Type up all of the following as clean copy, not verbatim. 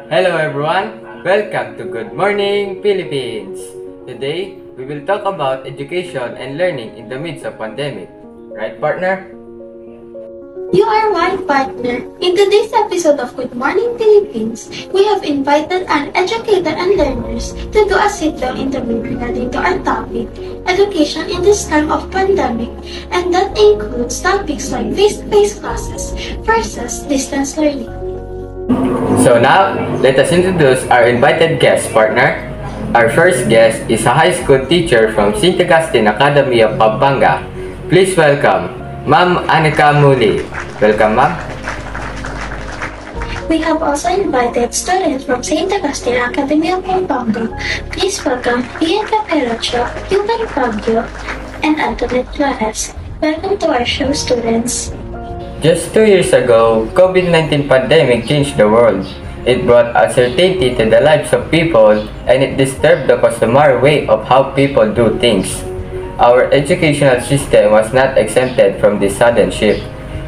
Hello everyone, welcome to Good Morning Philippines. Today, we will talk about education and learning in the midst of pandemic. Right, partner? You are right, partner. In today's episode of Good Morning Philippines, we have invited an educator and learners to do a sit-down interview regarding to our topic, education in this time of pandemic, and that includes topics like face-to-face classes versus distance learning. So now, let us introduce our invited guest, partner. Our first guest is a high school teacher from St. Augustine Academy of Pampanga. Please welcome Ma'am Anika Muli. Welcome, ma'am. We have also invited students from St. Augustine Academy of Pampanga. Please welcome Ian Caperacho, Yuban Fabio, and Antoinette Flores. Welcome to our show, students. Just 2 years ago, COVID-19 pandemic changed the world. It brought uncertainty to the lives of people and it disturbed the customary way of how people do things. Our educational system was not exempted from this sudden shift.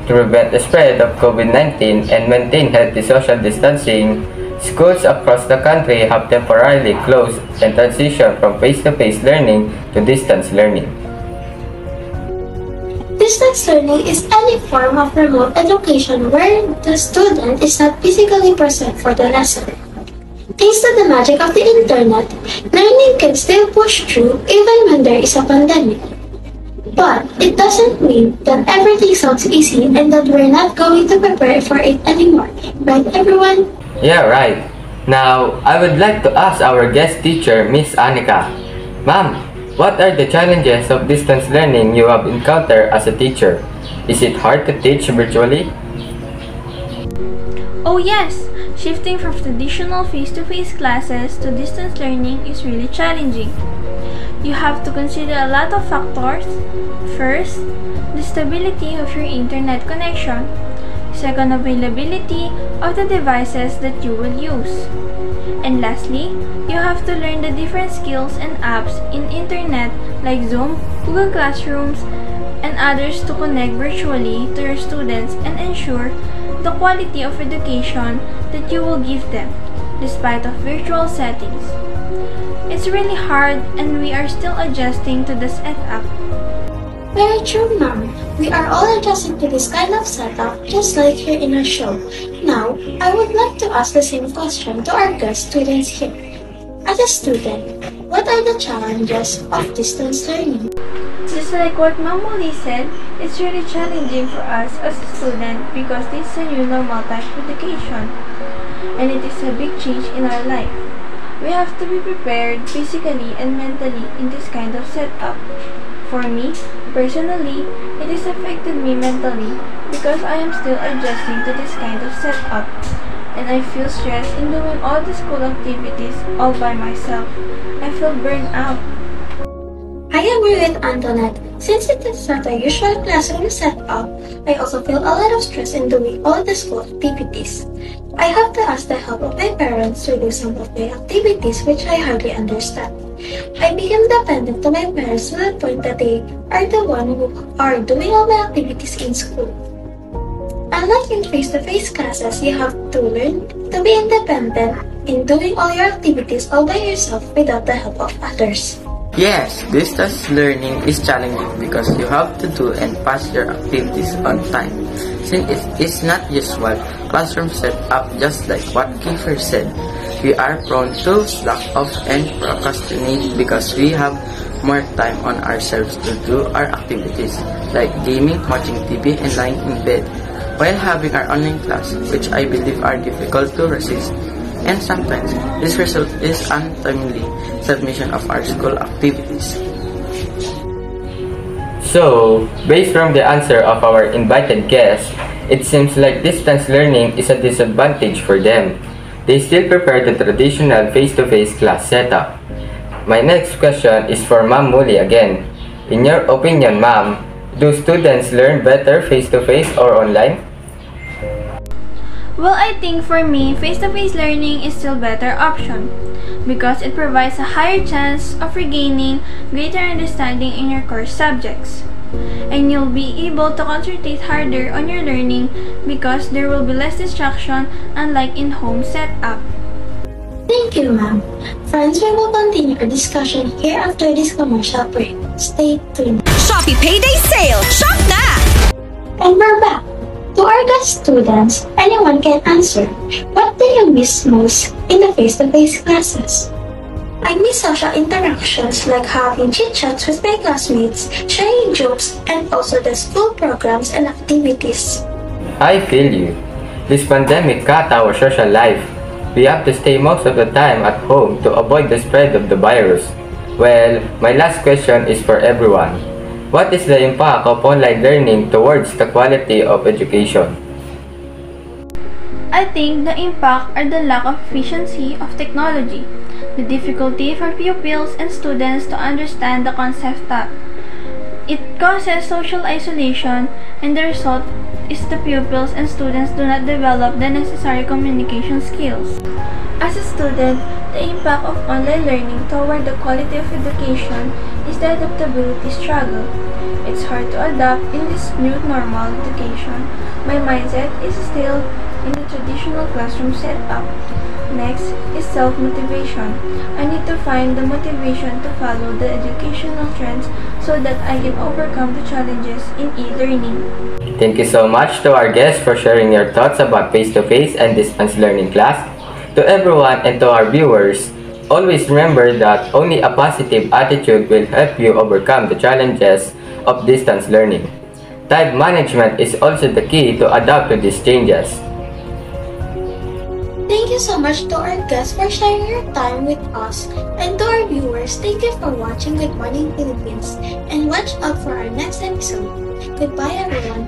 To prevent the spread of COVID-19 and maintain healthy social distancing, schools across the country have temporarily closed and transitioned from face-to-face learning to distance learning. Distance learning is any form of remote education where the student is not physically present for the lesson. Thanks to the magic of the internet, learning can still push through even when there is a pandemic. But it doesn't mean that everything sounds easy and that we're not going to prepare for it anymore. Right, everyone? Yeah, right. Now, I would like to ask our guest teacher, Miss Anika. Ma'am, what are the challenges of distance learning you have encountered as a teacher? Is it hard to teach virtually? Oh yes! Shifting from traditional face-to-face classes to distance learning is really challenging. You have to consider a lot of factors. First, the stability of your internet connection. Second, availability of the devices that you will use. And lastly, you have to learn the different skills and apps in internet like Zoom, Google Classrooms, and others to connect virtually to your students and ensure the quality of education that you will give them, despite of virtual settings. It's really hard and we are still adjusting to the setup. Very true, ma'am. We are all adjusting to this kind of setup, just like here in our show. Now, I would like to ask the same question to our guest students here. As a student, what are the challenges of distance learning? Just like what Ma'am Muli said, it's really challenging for us as a student because this is a new normal type of education and it is a big change in our life. We have to be prepared physically and mentally in this kind of setup. For me, personally, it has affected me mentally because I am still adjusting to this kind of setup and I feel stressed in doing all the school activities all by myself. I feel burned out. I agree with Antoinette. Since it is not a usual classroom setup, I also feel a lot of stress in doing all the school activities. I have to ask the help of my parents to do some of my activities which I hardly understand. I became dependent to my parents to the point that they are the one who are doing all my activities in school. Unlike in face-to-face classes, you have to learn to be independent in doing all your activities all by yourself without the help of others. Yes, distance learning is challenging because you have to do and pass your activities on time. Since it is not usual classroom setup, just like what Kiefer said, we are prone to slack off and procrastinate because we have more time on ourselves to do our activities like gaming, watching TV, and lying in bed while having our online class, which I believe are difficult to resist. And sometimes, this result is untimely submission of our school activities. So, based from the answer of our invited guests, it seems like distance learning is a disadvantage for them. They still prefer the traditional face-to-face class setup. My next question is for Ma'am Muli again. In your opinion, ma'am, do students learn better face-to-face or online? Well, I think for me, face-to-face learning is still better option because it provides a higher chance of regaining greater understanding in your course subjects. And you'll be able to concentrate harder on your learning because there will be less distraction unlike in home setup. Thank you, ma'am. Friends, we will continue our discussion here after this commercial break. Stay tuned. Shopee Payday Sale! Shop na! And we're back. To our guest students, anyone can answer. What do you miss most in the face-to-face classes? I miss social interactions like having chit-chats with my classmates, sharing jokes, and also the school programs and activities. I feel you. This pandemic cut our social life. We have to stay most of the time at home to avoid the spread of the virus. Well, my last question is for everyone. What is the impact of online learning towards the quality of education? I think the impact are the lack of efficiency of technology, the difficulty for pupils and students to understand the concept taught. It causes social isolation, and the result is the pupils and students do not develop the necessary communication skills. As a student, the impact of online learning toward the quality of education is the adaptability struggle. It's hard to adapt in this new normal education. My mindset is still in the traditional classroom setup. Next is self-motivation. I need to find the motivation to follow the educational trends so that I can overcome the challenges in e-learning. Thank you so much to our guests for sharing your thoughts about face-to-face and distance learning class. To everyone and to our viewers, always remember that only a positive attitude will help you overcome the challenges of distance learning. Time management is also the key to adapt to these changes. Thank you so much to our guests for sharing your time with us. And to our viewers, thank you for watching Good Morning Philippines. And watch out for our next episode. Goodbye everyone.